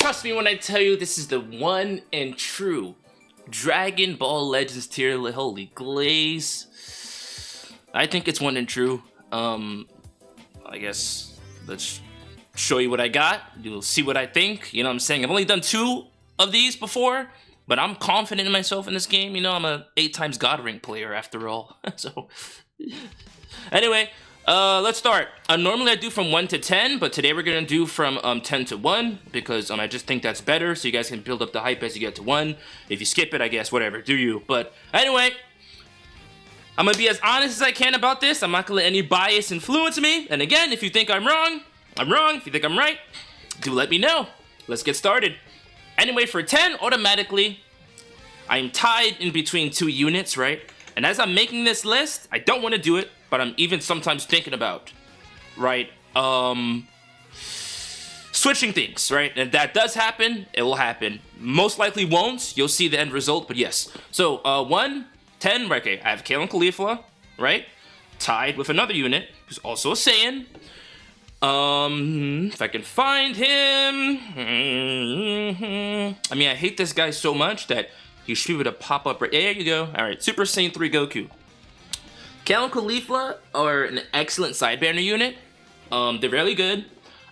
Trust me when I tell you this is the one and true Dragon Ball Legends tier list. Holy glaze. I think it's one and true. I guess let's show you what I got. You'll see what I think. You know what I'm saying? I've only done 2 of these before, but I'm confident in myself in this game. You know, I'm a 8 times God Ring player after all. So, anyway, let's start. Normally I do from 1 to 10, but today we're gonna do from 10 to 1 because I just think that's better, so you guys can build up the hype as you get to 1. If you skip it, I guess whatever, do you? But anyway, I'm gonna be as honest as I can about this. I'm not gonna let any bias influence me. And again, if you think I'm wrong, I'm wrong. If you think I'm right, do let me know. Let's get started. Anyway, for 10, automatically, I'm tied in between 2 units, right? And as I'm making this list, I don't want to do it, but I'm even sometimes thinking about, right, switching things, right? And if that does happen, it will happen. Most likely won't. You'll see the end result, but yes. So, 1, 10, right, okay, I have Kale and Caulifla, right? Tied with another unit, who's also a Saiyan. If I can find him. I mean, I hate this guy so much that he should be able to pop up right. There you go. Alright, Super Saiyan 3 Goku. Kale and Caulifla are an excellent side banner unit. They're really good.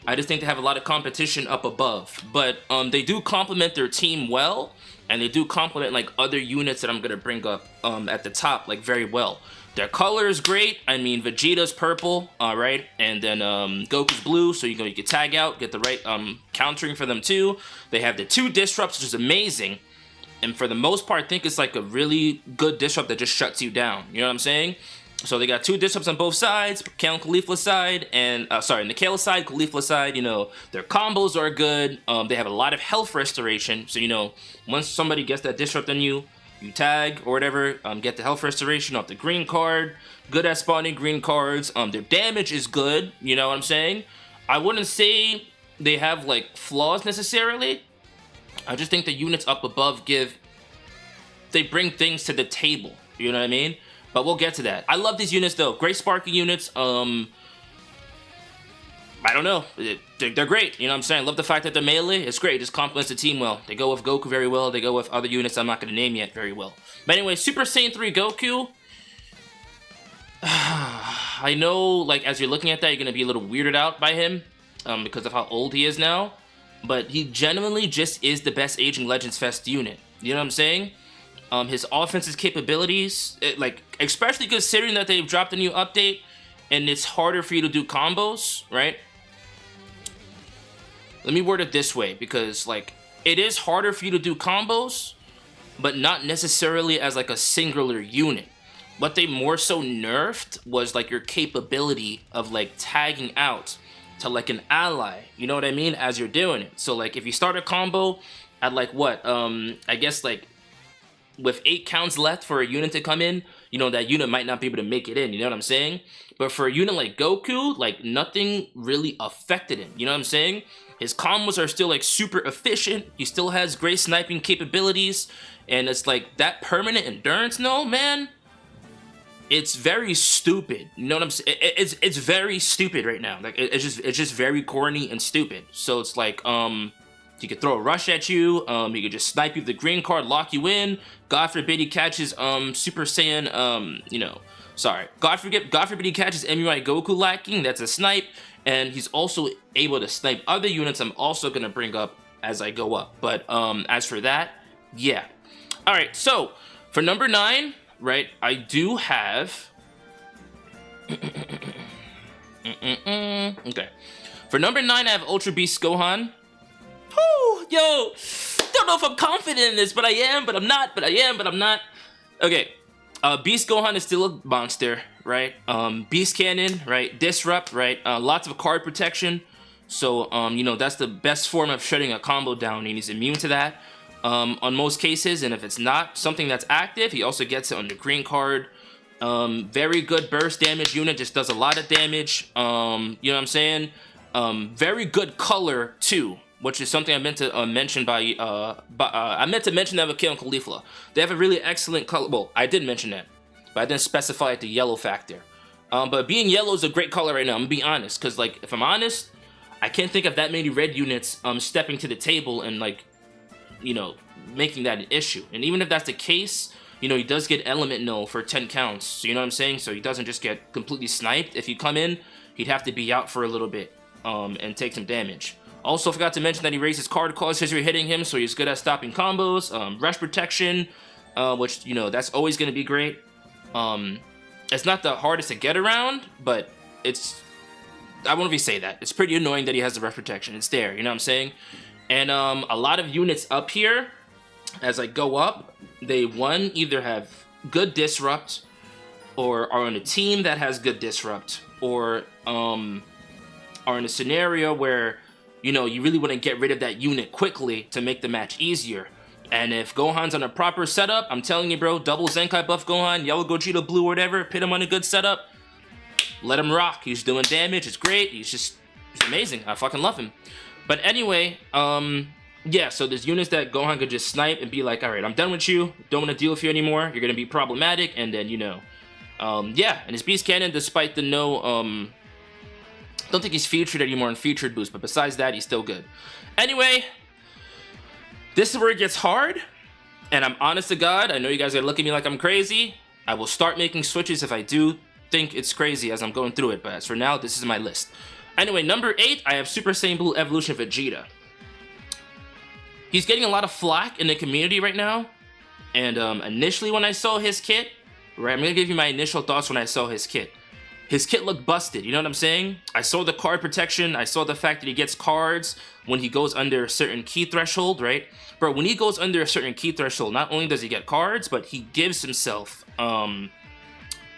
I just think they have a lot of competition up above. But they do complement their team well. And they do complement like other units that I'm gonna bring up at the top like very well. Their color is great. I mean, Vegeta's purple, right, and then Goku's blue, so you can tag out, get the right countering for them too. They have the 2 disrupts, which is amazing, and for the most part, I think it's like a really good disrupt that just shuts you down. You know what I'm saying? So they got 2 disrupts on both sides, Kale and Caulifla side, and sorry, the Kale side, Caulifla side. You know, their combos are good. They have a lot of health restoration, so you know, once somebody gets that disrupt on you, you tag or whatever, get the health restoration off the green card. Good at spawning green cards. Their damage is good, you know what I'm saying? I wouldn't say they have like flaws necessarily. I just think the units up above they bring things to the table, you know what I mean? But we'll get to that. I love these units though. Great sparking units. I don't know. They're great. You know what I'm saying? I love the fact that they're melee. It's great. It just complements the team well. They go with Goku very well. They go with other units I'm not going to name yet very well. But anyway, Super Saiyan 3 Goku. I know, like, as you're looking at that, you're going to be a little weirded out by him because of how old he is now. But he genuinely just is the best aging Legends Fest unit. You know what I'm saying? His offensive capabilities, especially considering that they've dropped a new update and it's harder for you to do combos, right? Let me word it this way, because like it is harder for you to do combos, but not necessarily as like a singular unit. What they more so nerfed was like your capability of like tagging out to like an ally, you know what I mean, as you're doing it. So like if you start a combo at like what, I guess like with 8 counts left for a unit to come in, you know, that unit might not be able to make it in, you know what I'm saying? But for a unit like Goku, like nothing really affected him, you know what I'm saying? His combos are still like super efficient. He still has great sniping capabilities, and it's like that permanent endurance. No, man, it's very stupid. You know what I'm saying? It's very stupid right now. Like it's just very corny and stupid. So it's like he could throw a rush at you. He could just snipe you with the green card, lock you in. God forbid he catches Super Saiyan. You know, sorry. God forbid he catches MUI Goku lacking. That's a snipe. And he's also able to snipe other units I'm also going to bring up as I go up. But as for that, yeah. Alright, so for number 9, right, I do have... Okay. For number 9, I have Ultra Beast Gohan. Whew, yo! Don't know if I'm confident in this, but I am, but I'm not, but I am, but I'm not. Okay. Beast Gohan is still a monster, right? Beast Cannon, right? Disrupt, right? Lots of card protection. So, you know, that's the best form of shutting a combo down, and he's immune to that on most cases. And if it's not something that's active, he also gets it on the green card. Very good burst damage unit, just does a lot of damage. You know what I'm saying? Very good color, too, which is something I meant to mention I meant to mention that with Kale and Caulifla. They have a really excellent color. Well, I did mention that, but I didn't specify the yellow factor. But being yellow is a great color right now. I'm gonna be honest, because like if I'm honest, I can't think of that many red units stepping to the table and like, you know, making that an issue. And even if that's the case, you know, he does get element null for 10 counts. So you know what I'm saying? So he doesn't just get completely sniped. If you come in, he'd have to be out for a little bit and take some damage. Also forgot to mention that he raises card cost as you're hitting him, so he's good at stopping combos. Rush protection, which, you know, that's always going to be great. It's not the hardest to get around, but it's, I won't even say that. It's pretty annoying that he has the rush protection. It's there, you know what I'm saying? And a lot of units up here, as I go up, they, one, either have good disrupt, or are on a team that has good disrupt, or are in a scenario where, you know, you really want to get rid of that unit quickly to make the match easier. And if Gohan's on a proper setup, I'm telling you, bro, double Zenkai buff Gohan, yellow Gogeta blue, whatever, put him on a good setup, let him rock. He's doing damage, it's great, he's amazing, I fucking love him. But anyway, yeah, so there's units that Gohan could just snipe and be like, alright, I'm done with you, don't want to deal with you anymore, you're gonna be problematic, and then, you know, yeah, and his Beast Cannon, despite the no, don't think he's featured anymore in featured boost, but besides that, he's still good. Anyway, this is where it gets hard, and I'm honest to God, I know you guys are looking at me like I'm crazy. I will start making switches if I do think it's crazy as I'm going through it, but as for now, this is my list. Anyway, number 8, I have Super Saiyan Blue Evolution Vegeta. He's getting a lot of flack in the community right now, and initially when I saw his kit, right, I'm gonna give you my initial thoughts when I saw his kit. His kit looked busted, you know what I'm saying? I saw the card protection, I saw the fact that he gets cards when he goes under a certain key threshold, right? Bro, when he goes under a certain key threshold, not only does he get cards, but he gives himself,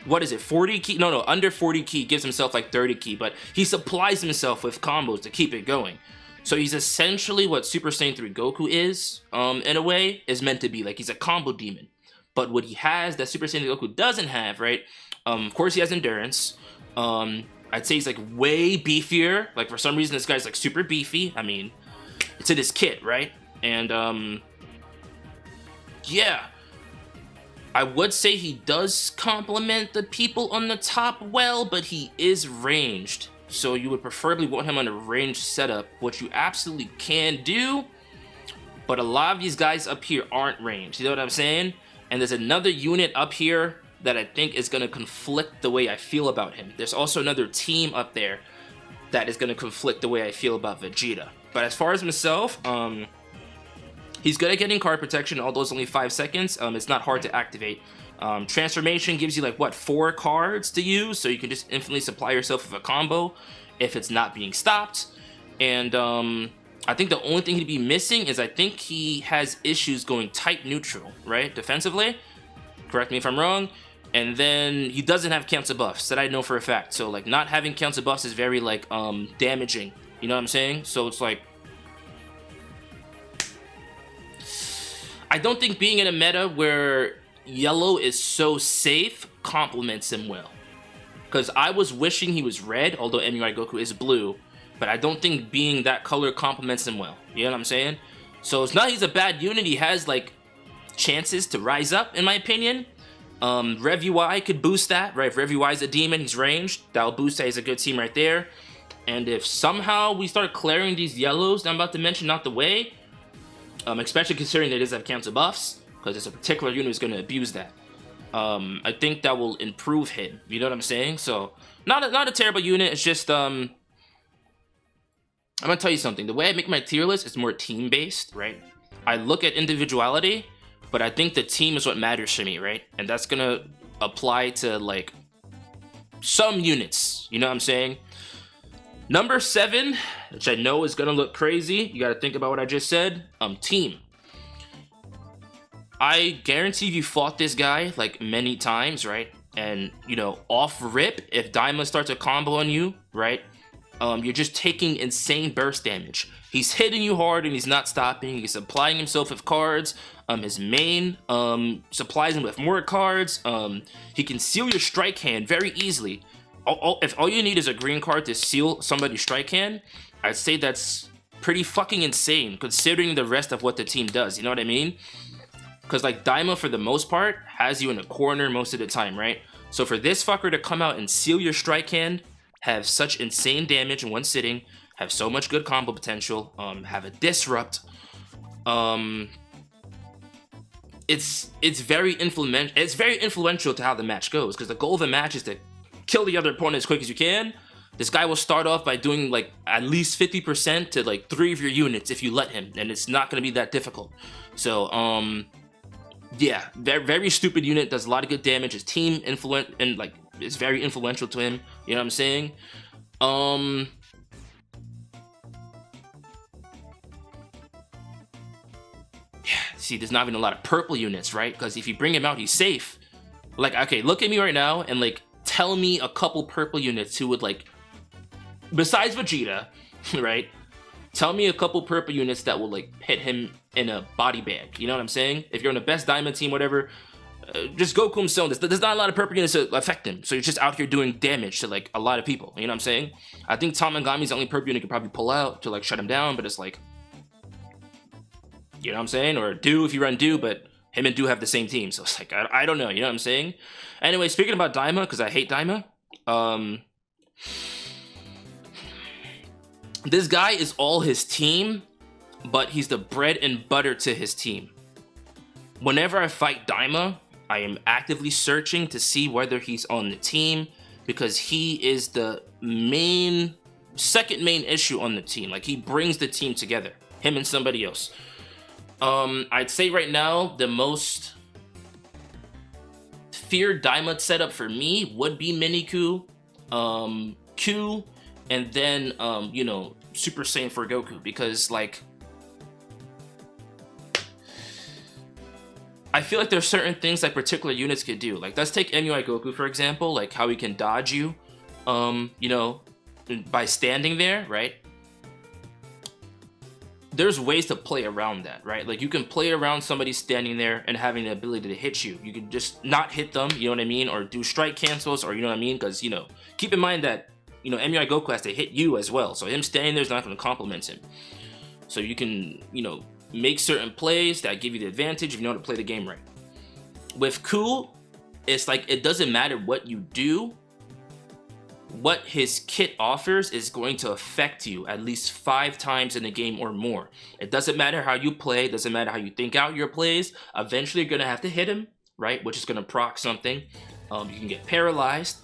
what is it, 40 key? No, under 40 key, gives himself like 30 key, but he supplies himself with combos to keep it going. So he's essentially what Super Saiyan 3 Goku is, in a way, is meant to be. Like, he's a combo demon. But what he has that Super Saiyan 3 Goku doesn't have, right? Of course he has endurance. I'd say he's like way beefier. Like for some reason this guy's like super beefy. I mean, it's in his kit, right? And yeah, I would say he does complement the people on the top well, but he is ranged. So you would preferably want him on a ranged setup, which you absolutely can do. But a lot of these guys up here aren't ranged. You know what I'm saying? And there's another unit up here that I think is going to conflict the way I feel about him. There's also another team up there that is going to conflict the way I feel about Vegeta. But as far as himself, he's good at getting card protection, although it's only 5 seconds. It's not hard to activate. Transformation gives you like, what, 4 cards to use, so you can just infinitely supply yourself with a combo if it's not being stopped. And I think the only thing he'd be missing is I think he has issues going tight neutral, right, defensively. Correct me if I'm wrong. And then he doesn't have cancel buffs, that I know for a fact. So like not having cancel buffs is very like damaging. You know what I'm saying? So it's like, I don't think being in a meta where yellow is so safe complements him well. Because I was wishing he was red, although MUI Goku is blue. But I don't think being that color complements him well. You know what I'm saying? So it's not he's a bad unit. He has like chances to rise up, in my opinion. Rev UI could boost that, right? If Rev UI is a demon, he's ranged. That'll boost that. He's a good team right there. And if somehow we start clearing these yellows that I'm about to mention out the way, especially considering that it does have cancel buffs, because there's a particular unit who's going to abuse that. I think that will improve him. You know what I'm saying? So, not a terrible unit. It's just, I'm going to tell you something. The way I make my tier list is more team-based, right? I look at individuality, but I think the team is what matters to me, right? And that's going to apply to, like, some units. You know what I'm saying? Number 7, which I know is going to look crazy. You got to think about what I just said. Team. I guarantee you fought this guy, like, many times, right? And, you know, off rip, if Daima starts a combo on you, right? You're just taking insane burst damage. He's hitting you hard and he's not stopping. He's supplying himself with cards. His main supplies him with more cards. He can seal your strike hand very easily. If all you need is a green card to seal somebody's strike hand, I'd say that's pretty fucking insane considering the rest of what the team does. You know what I mean? Because like Daima, for the most part, has you in a corner most of the time, right? So for this fucker to come out and seal your strike hand, have such insane damage in one sitting, have so much good combo potential, have a disrupt. It's very influential to how the match goes, because the goal of the match is to kill the other opponent as quick as you can. This guy will start off by doing like at least 50% to like 3 of your units if you let him, and it's not going to be that difficult. So yeah, very stupid unit, does a lot of good damage. His team is very influential to him, you know what I'm saying? Yeah, see, there's not even a lot of purple units, right? Because if you bring him out, he's safe. Like, okay, look at me right now and like tell me a couple purple units who would like, besides Vegeta, right? Tell me a couple purple units that will like hit him in a body bag. You know what I'm saying? If you're on the best diamond team, whatever, just Goku himself. There's not a lot of purple units to affect him, so you're just out here doing damage to like a lot of people. You know what I'm saying? I think Tamagami's the only purple unit you could probably pull out to like shut him down, but it's like, you know what I'm saying? Or Do if you run Do, but him and Do have the same team, so it's like I don't know. You know what I'm saying? Anyway, speaking about Daima, because I hate Daima, this guy is all his team, but he's the bread and butter to his team. Whenever I fight Daima, I am actively searching to see whether he's on the team, because he is the second main issue on the team. Like, he brings the team together, him and somebody else. I'd say right now the most feared Daima setup for me would be Miniku, Q, and then you know, Super Saiyan for Goku, because like I feel like there's certain things like particular units could do. Like, let's take MUI Goku for example, like how he can dodge you, you know, by standing there, right? There's ways to play around that, right? Like, you can play around somebody standing there and having the ability to hit you. You can just not hit them, you know what I mean? Or do strike cancels, or you know what I mean? Because, you know, keep in mind that, you know, MUI Goku has to hit you as well. So him standing there is not going to compliment him. So you can, you know, make certain plays that give you the advantage if you know how to play the game right. With Ku, it's like, it doesn't matter what you do. What his kit offers is going to affect you at least 5 times in the game or more. It doesn't matter how you play, it doesn't matter how you think out your plays. Eventually you're going to have to hit him, right? Which is going to proc something. You can get paralyzed.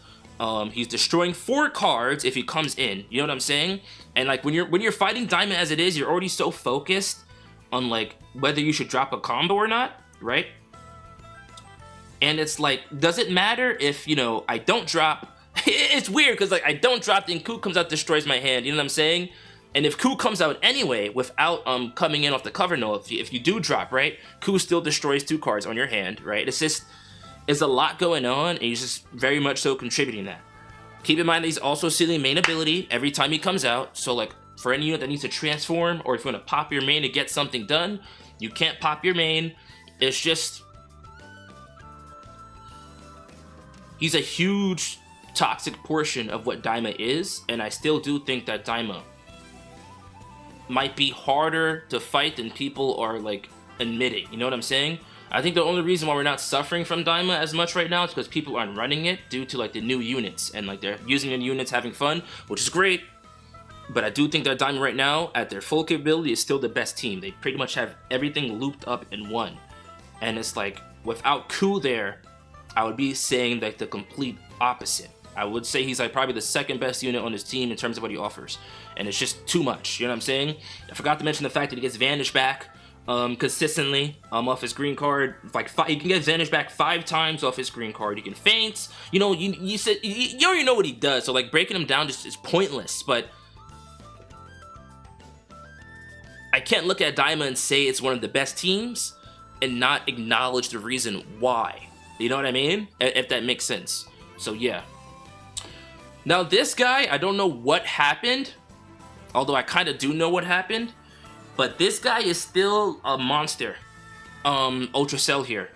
He's destroying 4 cards if he comes in. You know what I'm saying? And like, when you're fighting Diamond as it is, you're already so focused on like whether you should drop a combo or not, right? And it's like, does it matter if, you know, I don't drop? It's weird because like I don't drop, then Ku comes out, destroys my hand. You know what I'm saying? And if Ku comes out anyway without coming in off the cover note, if you do drop, right, Ku still destroys 2 cards on your hand, right? It's just, it's a lot going on, and he's just very much so contributing that. Keep in mind that he's also sealing main ability every time he comes out. So like, for any unit that needs to transform, or if you want to pop your main to get something done, you can't pop your main. It's just, he's a huge toxic portion of what Daima is, and I still do think that Daima might be harder to fight than people are like admitting. You know what I'm saying? I think the only reason why we're not suffering from Daima as much right now is because people aren't running it due to like the new units, and like they're using the units, having fun, which is great. But I do think that Daima right now, at their full capability, is still the best team. They pretty much have everything looped up in one. And it's like, without Ku there, I would be saying like the complete opposite. I would say he's like probably the second best unit on his team in terms of what he offers. And it's just too much, you know what I'm saying? I forgot to mention the fact that he gets Vanish back consistently off his green card. Like, he can get Vanish back 5 times off his green card. He can feint. You know, you said you already know what he does, so like breaking him down just is pointless. But I can't look at Daima and say it's one of the best teams and not acknowledge the reason why. You know what I mean? If that makes sense. So yeah. Now this guy, I don't know what happened, although I kind of do know what happened, but this guy is still a monster. Ultra Cell here.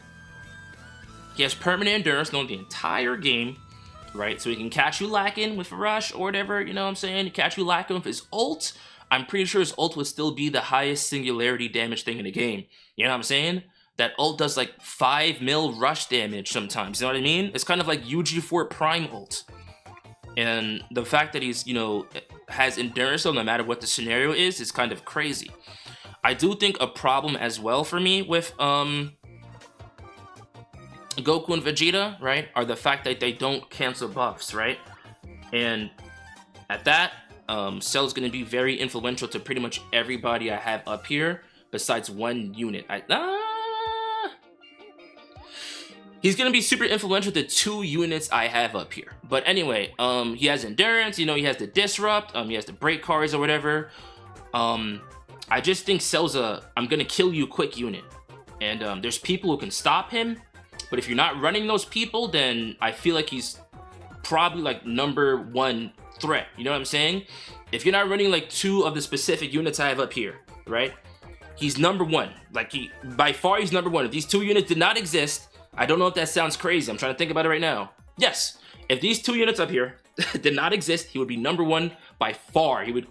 He has permanent endurance going the entire game, right? So he can catch you lacking with a rush or whatever, you know what I'm saying? Catch you lacking with his ult. I'm pretty sure his ult would still be the highest singularity damage thing in the game. You know what I'm saying? That ult does like 5 mil rush damage sometimes, you know what I mean? It's kind of like UG4 Prime ult. And the fact that he's, you know, has endurance though, no matter what the scenario is kind of crazy. I do think a problem as well for me with Goku and Vegeta, right, are the fact that they don't cancel buffs, right? And at that, Cell's going to be very influential to pretty much everybody I have up here, besides one unit. He's going to be super influential to 2 units I have up here. But anyway, he has endurance, you know, he has the disrupt, he has the break cards or whatever. I just think Cell's a I'm going to kill you quick unit. And there's people who can stop him, but if you're not running those people, then I feel like he's probably like #1 threat. You know what I'm saying? If you're not running like 2 of the specific units I have up here, right? He's #1. Like by far he's #1. If these 2 units did not exist, I don't know if that sounds crazy. I'm trying to think about it right now. Yes, if these 2 units up here did not exist, he would be #1 by far. He would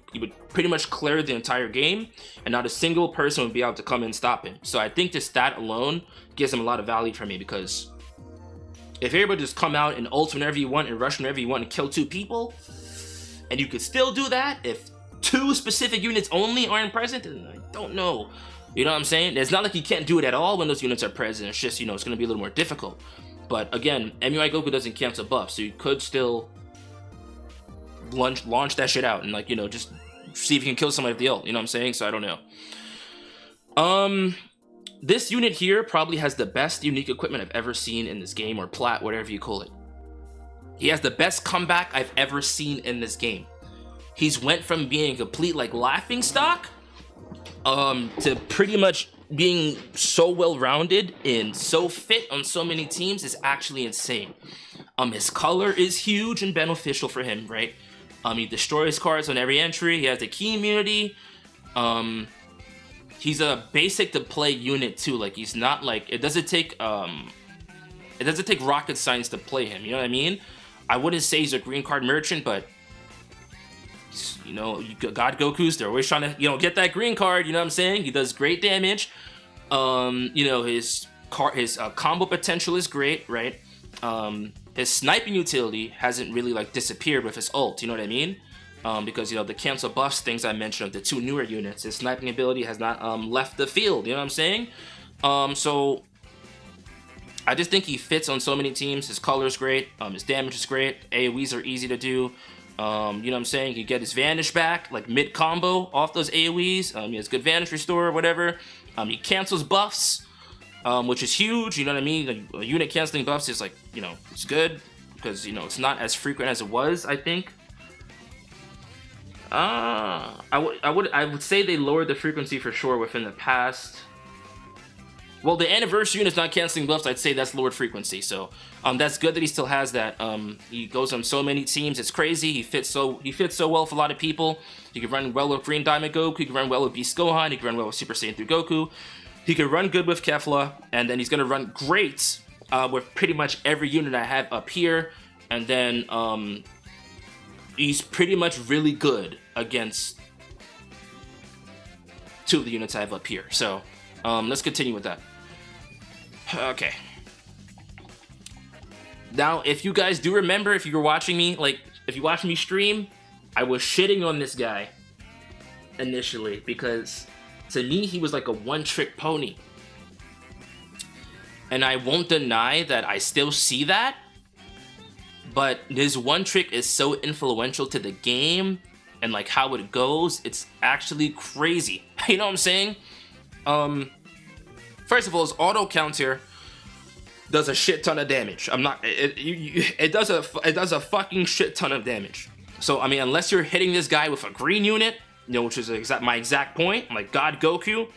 pretty much clear the entire game, and not a single person would be able to come and stop him. So I think this stat alone gives him a lot of value for me, because if you're able to just come out and ult whenever you want and rush whenever you want and kill 2 people, and you could still do that if 2 specific units only aren't present, then I don't know. You know what I'm saying? It's not like you can't do it at all when those units are present. It's just, you know, it's going to be a little more difficult. But again, MUI Goku doesn't cancel buffs, so you could still launch that shit out and, like, you know, just see if you can kill somebody with the ult. You know what I'm saying? So I don't know. This unit here probably has the best unique equipment I've ever seen in this game, or plat, whatever you call it. He has the best comeback I've ever seen in this game. He's went from being a complete, like, laughing stock to pretty much being so well-rounded and so fit on so many teams is actually insane. His color is huge and beneficial for him, right? He destroys cards on every entry. He has the key immunity. He's a basic to play unit too. Like, he's not like, it doesn't take rocket science to play him. You know what I mean? I wouldn't say he's a green card merchant, but you know, God Goku's, they're always trying to, you know, get that green card. You know what I'm saying? He does great damage. You know, his combo potential is great, right? His sniping utility hasn't really, like, disappeared with his ult. You know what I mean? Because, you know, the cancel buffs things I mentioned of the 2 newer units, his sniping ability has not left the field. You know what I'm saying? So I just think he fits on so many teams. His color is great. His damage is great. AoEs are easy to do. You know what I'm saying? He get his vanish back, like, mid combo off those AoEs. He has good vanish restore or whatever. He cancels buffs, which is huge. You know what I mean? Like, a unit canceling buffs is, like, you know, it's good because, you know, it's not as frequent as it was, I think. I would say they lowered the frequency for sure within the past. Well, the anniversary unit's not canceling buffs. I'd say that's lowered frequency. So that's good that he still has that. He goes on so many teams. It's crazy. He fits so well for a lot of people. He can run well with Green Diamond Goku. He can run well with Beast Gohan. He can run well with Super Saiyan 3 Goku. He can run good with Kefla, and then he's gonna run great with pretty much every unit I have up here. And then he's pretty much really good against 2 of the units I have up here. So let's continue with that. Okay. Now, if you guys do remember, if you were watching me, like, if you watched me stream, I was shitting on this guy initially because to me, he was like a one-trick pony. And I won't deny that I still see that, but his one trick is so influential to the game and, like, how it goes. It's actually crazy. You know what I'm saying? First of all, his auto counter does a shit ton of damage. It does a fucking shit ton of damage. So I mean, unless you're hitting this guy with a green unit, you know, which is my exact point, like God Goku,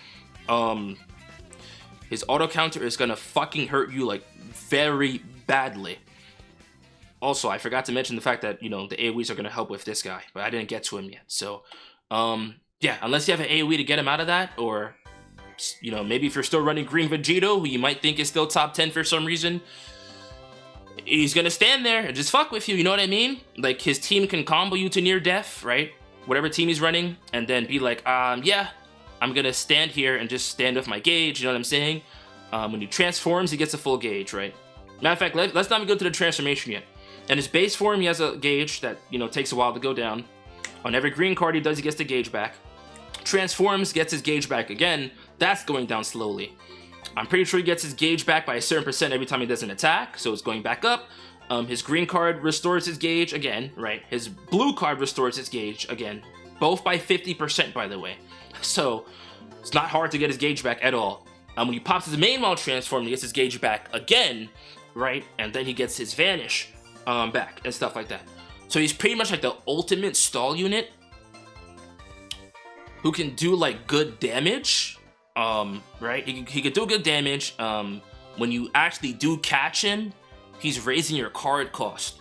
his auto counter is gonna fucking hurt you, like, very badly. Also, I forgot to mention the fact that, you know, the AoEs are gonna help with this guy, but I didn't get to him yet. So yeah, unless you have an AoE to get him out of that, or, you know, maybe if you're still running Green Vegeta, who you might think is still top 10 for some reason, he's gonna stand there and just fuck with you, you know what I mean? Like, his team can combo you to near death, right? Whatever team he's running, and then be like, yeah, I'm gonna stand here and just stand with my gauge, you know what I'm saying? When he transforms, he gets a full gauge, right? Matter of fact, let's not even go to the transformation yet. And his base form, he has a gauge that, you know, takes a while to go down. On every green card he does, he gets the gauge back. Transforms, gets his gauge back again. That's going down slowly. I'm pretty sure he gets his gauge back by a certain percent every time he does an attack, so it's going back up. His green card restores his gauge again, right? His blue card restores his gauge again. Both by 50%, by the way. So, it's not hard to get his gauge back at all. When he pops his main while transformed, he gets his gauge back again, right? And then he gets his vanish back and stuff like that. So he's pretty much like the ultimate stall unit who can do like good damage, right? He can do good damage. When you actually do catch him, he's raising your card cost.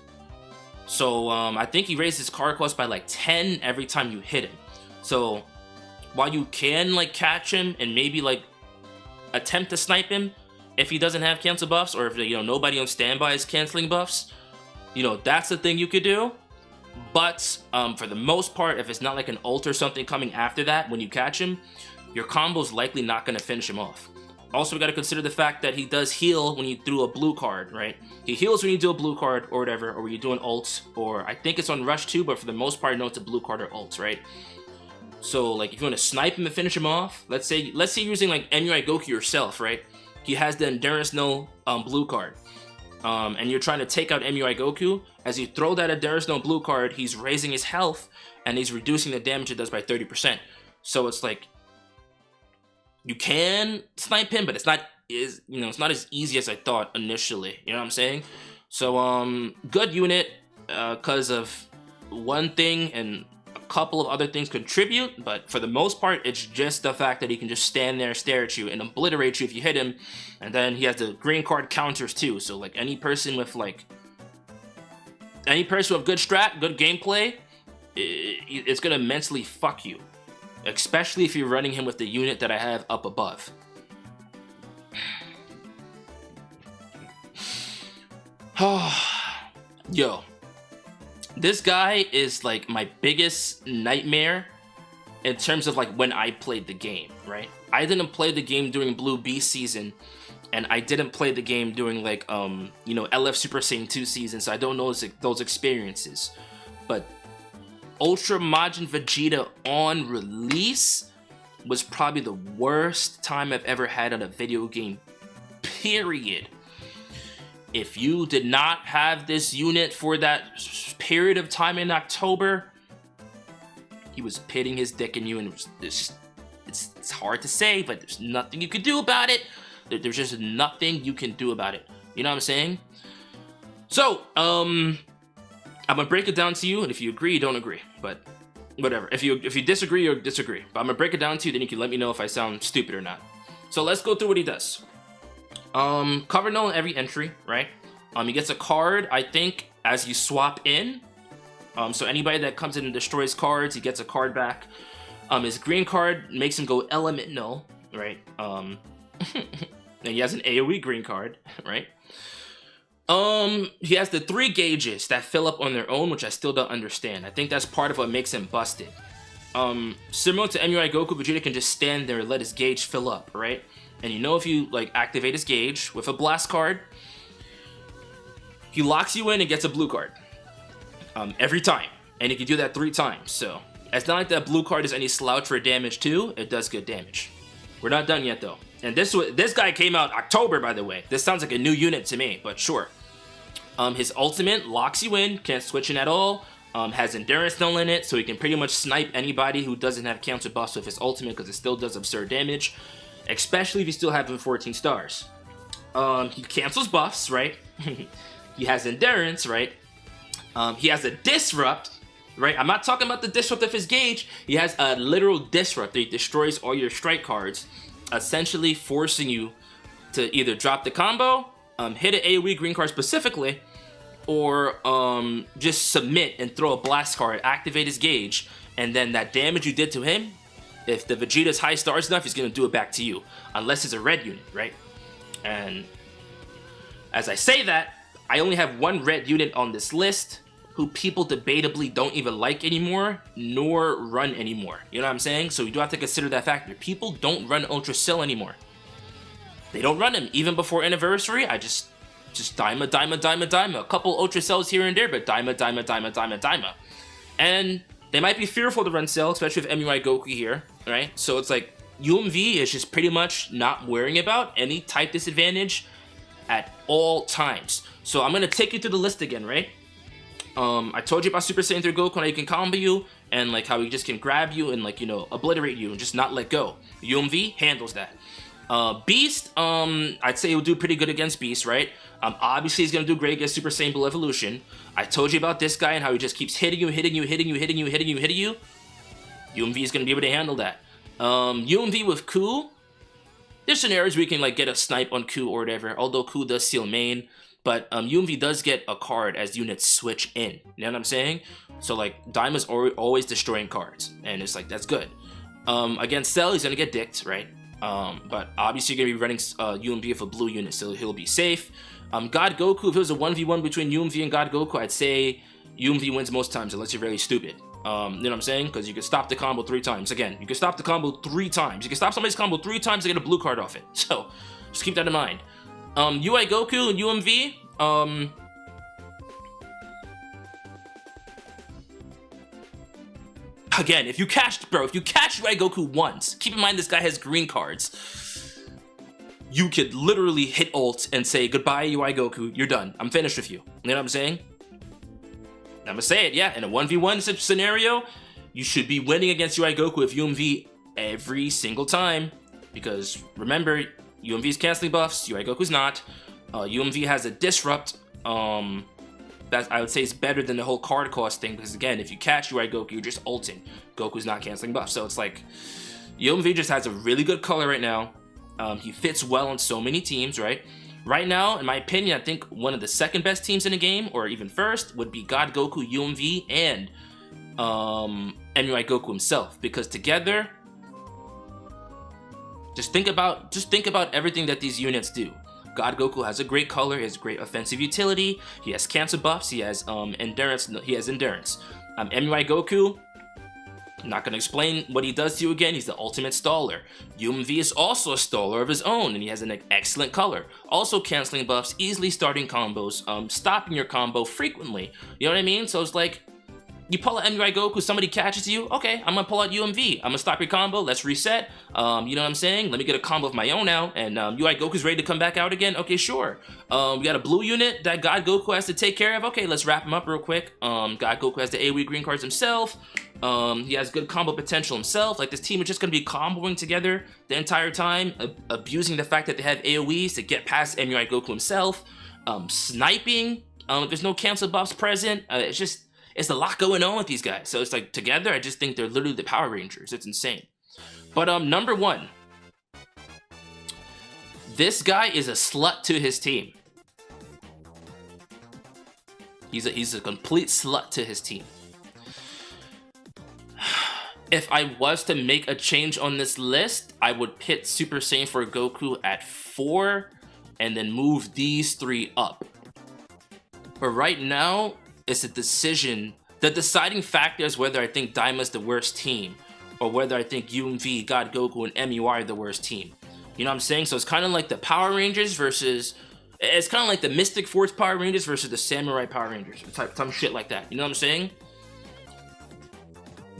So I think he raised his card cost by like 10 every time you hit him. So while you can like catch him and maybe like attempt to snipe him if he doesn't have cancel buffs, or if nobody on standby is canceling buffs, that's the thing you could do. But for the most part, if it's not like an ult or something coming after that when you catch him, your combo's likely not going to finish him off. Also, we got to consider the fact that he does heal when you do a blue card, right? He heals when you do a blue card or whatever, or when you do an ult, or I think it's on rush too, but for the most part, it's a blue card or ult, right? So, like, if you want to snipe him and finish him off, let's say you're using like MUI Goku yourself, right? He has the Endurance No blue card, and you're trying to take out MUI Goku. As you throw that Endurance No blue card, he's raising his health and he's reducing the damage it does by 30%. So it's like, you can snipe him, but it's not as easy as I thought initially. You know what I'm saying? So good unit, because of one thing and a couple of other things contribute, but for the most part, it's just the fact that he can just stand there, stare at you, and obliterate you if you hit him. And then he has the green card counters too. So like any person with good strat, good gameplay, it's gonna mentally fuck you. Especially if you're running him with the unit that I have up above. Yo, this guy is like my biggest nightmare in terms of like when I played the game, right? I didn't play the game during Blue Beast season, and I didn't play the game during like LF Super Saiyan 2 season, so I don't know those experiences. But Ultra Majin Vegeta on release was probably the worst time I've ever had on a video game, period. If you did not have this unit for that period of time in October, he was pitting his dick in you, and it's hard to say, but there's nothing you can do about it. There's just nothing you can do about it. You know what I'm saying? So, I'm gonna break it down to you, and if you agree, you don't agree, but whatever. If you disagree, you disagree. But I'm gonna break it down to you, then you can let me know if I sound stupid or not. So let's go through what he does. Cover null in every entry, right? He gets a card, I think, as you swap in. So anybody that comes in and destroys cards, he gets a card back. His green card makes him go element null, right? And he has an AoE green card, right? He has the 3 gauges that fill up on their own, which I still don't understand. I think that's part of what makes him busted. Similar to MUI Goku, Vegeta can just stand there and let his gauge fill up, right? And if you like activate his gauge with a blast card, he locks you in and gets a blue card. Every time. And he can do that 3 times, so it's not like that blue card is any slouch for damage too. It does good damage. We're not done yet though. And this guy came out October, by the way. This sounds like a new unit to me, but sure. His ultimate locks you in, can't switch in at all. Has Endurance Null in it, so he can pretty much snipe anybody who doesn't have counter buffs with his ultimate, because it still does absurd damage. Especially if you still have him 14 stars. He cancels buffs, right? He has Endurance, right? He has a Disrupt, right? I'm not talking about the Disrupt of his gauge. He has a literal Disrupt that destroys all your strike cards, essentially forcing you to either drop the combo, hit an AoE green card specifically, or just submit and throw a blast card, activate his gauge, and then that damage you did to him, if the Vegeta's high stars enough, he's going to do it back to you, unless it's a red unit, right? And as I say that, I only have 1 red unit on this list who people debatably don't even like anymore, nor run anymore. You know what I'm saying? So you do have to consider that factor. People don't run Ultra Cell anymore. They don't run him. Even before Anniversary, I just Daima. A couple Ultra Cells here and there, but Daima. And They might be fearful to run Cell, especially with MUI Goku here, right? So it's like UMV is just pretty much not worrying about any type disadvantage at all times. So I'm gonna take you through the list again, right? I told you about Super Saiyan 3 Goku, how he can combo you, and like how he just can grab you and like, you know, obliterate you and just not let go. UMV handles that. Beast, I'd say he'll do pretty good against Beast, right? Obviously he's gonna do great against Super Saiyan Blue Evolution. I told you about this guy and how he just keeps hitting you. UMV is gonna be able to handle that. UMV with Ku, there's scenarios where you can like get a snipe on Ku or whatever, although Ku does seal main, but UMV does get a card as units switch in, you know what I'm saying? So like Daima's always destroying cards, and it's like, that's good. Against Cell, he's gonna get dicked, right? But obviously you're gonna be running UMV with a blue unit, so he'll be safe. God Goku, if it was a 1v1 between UMV and God Goku, I'd say UMV wins most times unless you're really stupid. You know what I'm saying? Because you can stop the combo 3 times. Again, you can stop the combo 3 times. You can stop somebody's combo 3 times to get a blue card off it. So, just keep that in mind. UI Goku and UMV, again, if you catch UI Goku once, keep in mind this guy has green cards. You could literally hit ult and say, goodbye UI Goku, you're done. I'm finished with you. You know what I'm saying? I'm gonna say it, yeah, in a 1v1 such scenario, you should be winning against UI Goku with UMV every single time. Because remember, UMV's canceling buffs, UI Goku's not. UMV has a disrupt, that I would say is better than the whole card cost thing, because again, if you catch UI Goku, you're just ulting. Goku's not canceling buffs, so it's like, UMV just has a really good color right now. He fits well on so many teams, right? Right now, in my opinion, I think one of the second best teams in the game, or even first, would be God Goku, UMV, and MUI Goku himself. Because together, just think about everything that these units do. God Goku has a great color, he has great offensive utility, he has cancel buffs, he has endurance. MUI Goku, I'm not gonna explain what he does to you again. He's the ultimate staller. UMV is also a staller of his own, and he has an excellent color. Also canceling buffs, easily starting combos, stopping your combo frequently. You know what I mean? So it's like, you pull out MUI Goku, somebody catches you, okay, I'm gonna pull out UMV. I'm gonna stop your combo, let's reset. You know what I'm saying? Let me get a combo of my own now, and UI Goku's ready to come back out again? Okay, sure. We got a blue unit that God Goku has to take care of. Okay, let's wrap him up real quick. God Goku has the AoE green cards himself. He has good combo potential himself. Like, this team is just gonna be comboing together the entire time, abusing the fact that they have AoEs to get past MUI Goku himself. Sniping, if there's no cancel buffs present, it's a lot going on with these guys. So it's like, together, I just think they're literally the Power Rangers. It's insane. But number 1, this guy is a slut to his team. He's a complete slut to his team. If I was to make a change on this list, I would pit Super Saiyan 4 Goku at 4 and then move these 3 up. But right now, it's a decision. The deciding factor is whether I think Daima's the worst team or whether I think UMV, God Goku, and MUI are the worst team. You know what I'm saying? So it's kind of like the Power Rangers versus... It's kind of like the Mystic Force Power Rangers versus the Samurai Power Rangers. Some shit like that. You know what I'm saying?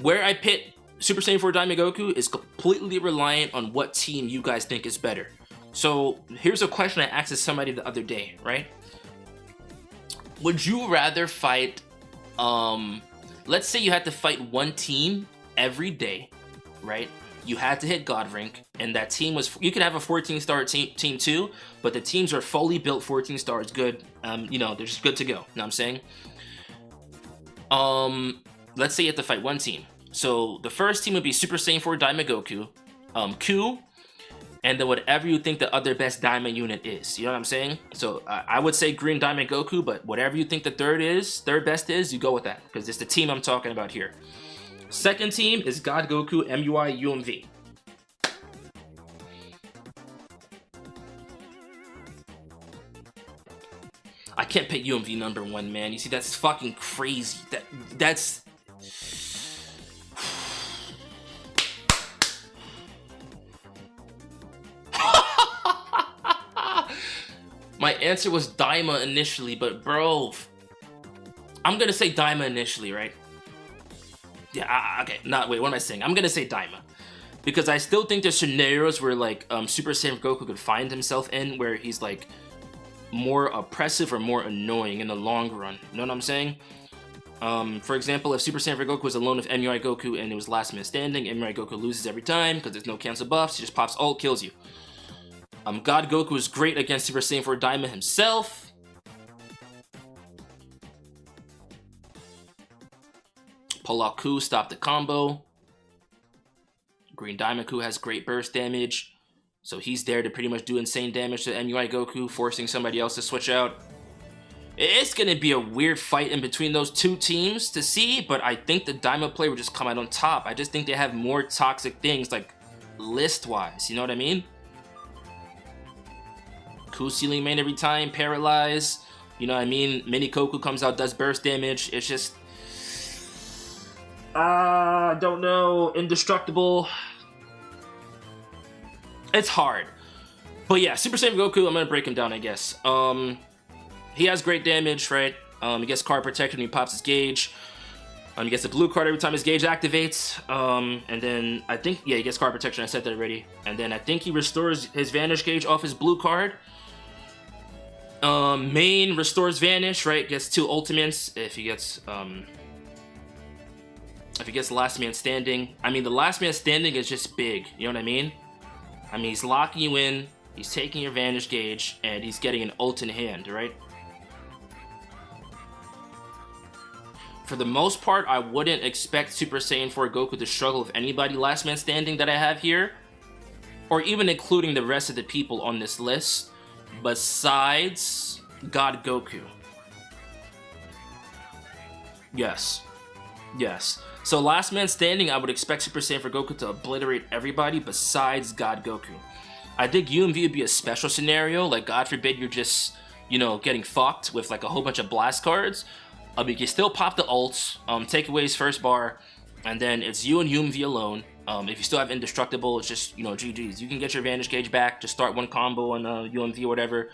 Where I pit Super Saiyan 4 Daima Goku is completely reliant on what team you guys think is better. So here's a question I asked somebody the other day, right? Would you rather fight, let's say you had to fight one team every day, right? You had to hit God rank, and that team was, you could have a 14-star team too, but the teams are fully built 14 stars, good. You know, they're just good to go, you know what I'm saying? Let's say you have to fight one team. So the first team would be Super Saiyan 4 Daima Goku, Q, and then whatever you think the other best Daima unit is. You know what I'm saying? So I would say Green Daima Goku, but whatever you think the third best is, you go with that, because it's the team I'm talking about here. Second team is God Goku, MUI, UMV. I can't pick UMV number 1, man. You see, that's fucking crazy. That's... My answer was Daima initially, but bro, I'm gonna say Daima initially, right? Yeah, okay, not, wait, what am I saying? I'm gonna say Daima. Because I still think there's scenarios where, like, Super Saiyan Goku could find himself in where he's, like, more oppressive or more annoying in the long run. You know what I'm saying? For example, if Super Saiyan Goku was alone with MUI Goku and it was last man standing, MUI Goku loses every time because there's no cancel buffs, he just pops ult, kills you. God Goku is great against Super Saiyan 4 Daima himself. Pull out Ku, stop the combo. Green Diamond Ku has great burst damage, so he's there to pretty much do insane damage to MUI Goku, forcing somebody else to switch out. It's going to be a weird fight in between those two teams to see, but I think the Daima play will just come out on top. I just think they have more toxic things, like, list-wise, you know what I mean? Ku ceiling main every time, paralyze, you know what I mean? Mini Goku comes out, does burst damage, it's just... I don't know, indestructible. It's hard. But yeah, Super Saiyan Goku, I'm gonna break him down, I guess. He has great damage, right? He gets card protection when he pops his gauge. He gets a blue card every time his gauge activates. And then I think, yeah, he gets card protection, I said that already. And then I think he restores his Vanish gauge off his blue card. Main restores Vanish, right? Gets 2 ultimates if he gets last man standing. I mean, the last man standing is just big, you know what I mean? I mean, he's locking you in, he's taking your Vanish gauge, and he's getting an ult in hand, right? For the most part, I wouldn't expect Super Saiyan 4 Goku to struggle with anybody last man standing that I have here, or even including the rest of the people on this list, besides God Goku. Yes. Yes. So last man standing, I would expect Super Saiyan 4 Goku to obliterate everybody besides God Goku. I think UMV would be a special scenario, like God forbid you're just, you know, getting fucked with like a whole bunch of blast cards. You can still pop the ults, take away his first bar, and then it's you and UMV alone. If you still have indestructible, it's just, you know, GG's. You can get your Vanish gauge back, just start one combo on UMV or whatever.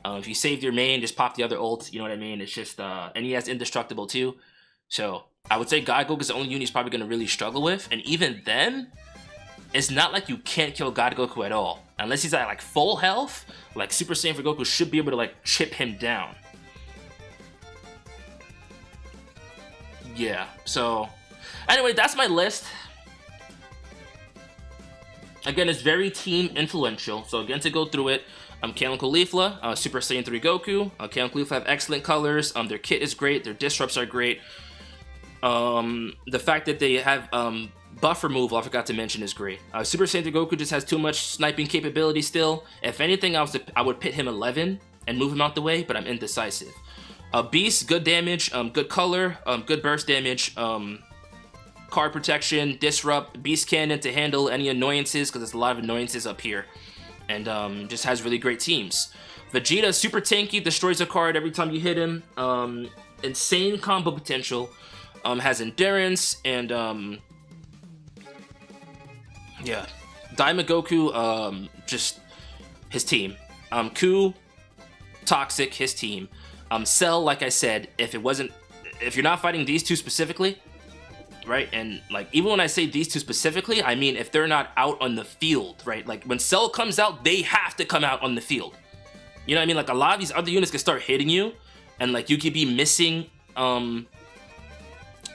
If you saved your main, just pop the other ult, you know what I mean? It's just, and he has indestructible too. So I would say God Goku is the only unit he's probably going to really struggle with. And even then, it's not like you can't kill God Goku at all. Unless he's at like full health, like Super Saiyan 4 Goku should be able to like chip him down. Yeah, so anyway, that's my list. Again, it's very team influential. So again, to go through it, Kale and Caulifla, Super Saiyan 3 Goku. Kale and Caulifla have excellent colors. Their kit is great. Their disrupts are great. The fact that they have buff removal, I forgot to mention, is great. Super Saiyan 3 Goku just has too much sniping capability still. If anything, I would pit him 11 and move him out the way, but I'm indecisive. Beast, good damage, good color, good burst damage, card protection, disrupt, beast cannon to handle any annoyances, because there's a lot of annoyances up here. And just has really great teams. Vegeta, super tanky, destroys a card every time you hit him. Insane combo potential. Has endurance, and yeah. Daima Goku, just his team. Ku, toxic, his team. Cell, like I said, if you're not fighting these two specifically, right? And like, even when I say these two specifically, I mean if they're not out on the field, right? Like when Cell comes out, they have to come out on the field. You know what I mean? Like a lot of these other units can start hitting you, and like you could be missing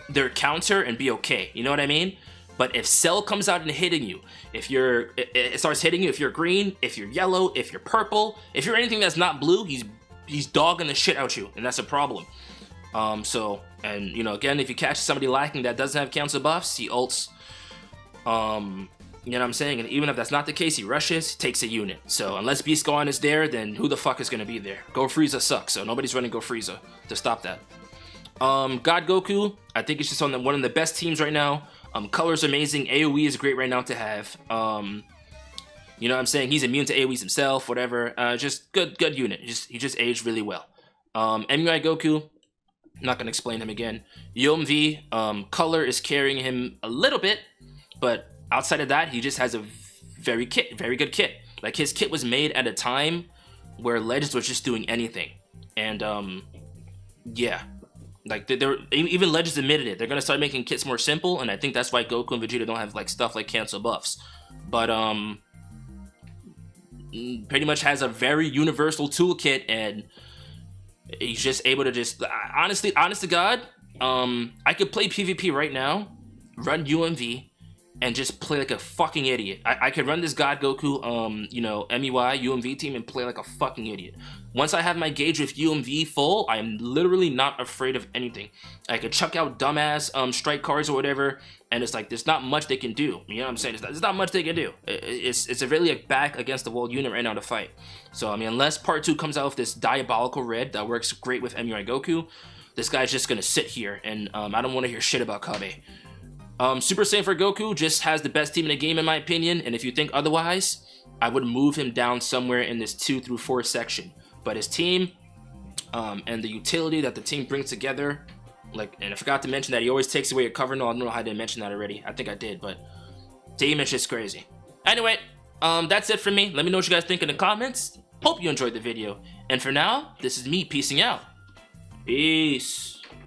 their counter and be okay. You know what I mean? But if Cell comes out and hitting you, if it starts hitting you, if you're green, if you're yellow, if you're purple, if you're anything that's not blue, he's dogging the shit out you, and that's a problem. And you know, again, if you catch somebody lacking that doesn't have cancel buffs, he ults. You know what I'm saying? And even if that's not the case, he rushes, takes a unit. So unless Beast Gone is there, then who the fuck is gonna be there? Go Frieza sucks, so nobody's running Go Frieza to stop that. God Goku, I think it's just on one of the best teams right now. Color's amazing, AoE is great right now to have. You know what I'm saying? He's immune to AoEs himself, whatever. Just good unit. He just aged really well. MUI Goku, not gonna explain him again. UMV, color is carrying him a little bit, but outside of that, he just has a very good kit. Like his kit was made at a time where Legends was just doing anything, and yeah. Like they're even Legends admitted it. They're gonna start making kits more simple, and I think that's why Goku and Vegeta don't have like stuff like cancel buffs. But pretty much has a very universal toolkit, and he's just able to just honest to God, I could play PvP right now, run UMV, and just play like a fucking idiot. I could run this God Goku, you know, MUI UMV team and play like a fucking idiot. Once I have my gauge with UMV full, I am literally not afraid of anything. I could chuck out dumbass strike cards or whatever, and it's like there's not much they can do. You know what I'm saying? There's not much they can do. It's a really like back against the wall unit right now to fight. So I mean, unless part 2 comes out with this diabolical red that works great with MUI Goku, this guy's just gonna sit here, and I don't want to hear shit about Kabe. Super Saiyan for Goku just has the best team in the game in my opinion, and if you think otherwise, I would move him down somewhere in this 2 through 4 section. But his team, and the utility that the team brings together, like, and I forgot to mention that he always takes away your cover. No, I don't know how I didn't mention that already. I think I did, but team is just crazy. Anyway, that's it for me. Let me know what you guys think in the comments. Hope you enjoyed the video. And for now, this is me peacing out. Peace.